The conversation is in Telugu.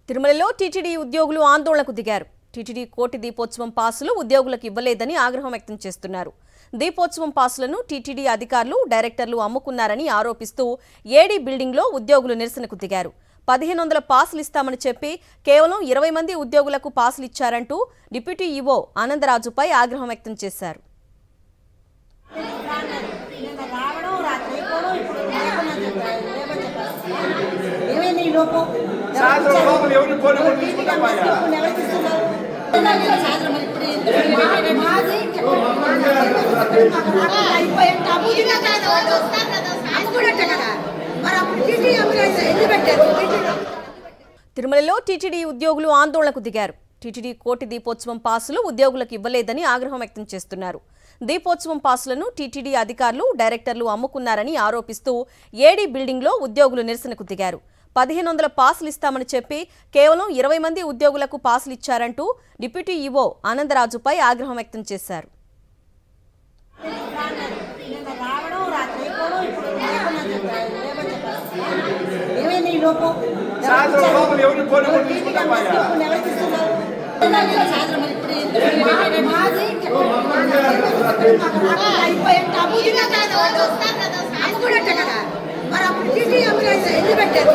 తిరుమలలో టీటీడీ ఉద్యోగులు ఆందోళనకు దిగారు. టీటీడీ కోటి దీపోత్సవం పాసులు ఉద్యోగులకు ఇవ్వలేదని ఆగ్రహం వ్యక్తం చేస్తున్నారు. దీపోత్సవం పాసులను టీటీడీ అధికారులు, డైరెక్టర్లు అమ్ముకున్నారని ఆరోపిస్తూ ఏడీ బిల్డింగ్లో ఉద్యోగులు నిరసనకు దిగారు. 1500 పాసులు ఇస్తామని చెప్పి కేవలం 20 మంది ఉద్యోగులకు పాసులు ఇచ్చారంటూ డిప్యూటీ ఈవో ఆనందరాజుపై ఆగ్రహం వ్యక్తం చేశారు. తిరుమలలో టీటీడీ ఉద్యోగులు ఆందోళనకు దిగారు. టీటీడీ కోటి దీపోత్సవం పాసులు ఉద్యోగులకు ఇవ్వలేదని ఆగ్రహం వ్యక్తం చేస్తున్నారు. దీపోత్సవం పాసులను టీటీడీ అధికారులు, డైరెక్టర్లు అమ్ముకున్నారని ఆరోపిస్తూ ఏడీ బిల్డింగ్లో ఉద్యోగులు నిరసనకు దిగారు. 1500 పాసులు ఇస్తామని చెప్పి కేవలం 20 మంది ఉద్యోగులకు పాసులు ఇచ్చారంటూ డిప్యూటీ ఈవో ఆనందరాజుపై ఆగ్రహం వ్యక్తం చేశారు. మరి అప్పుడు టీటీ అంబులెన్స్ ఎందుకు పెట్టారు?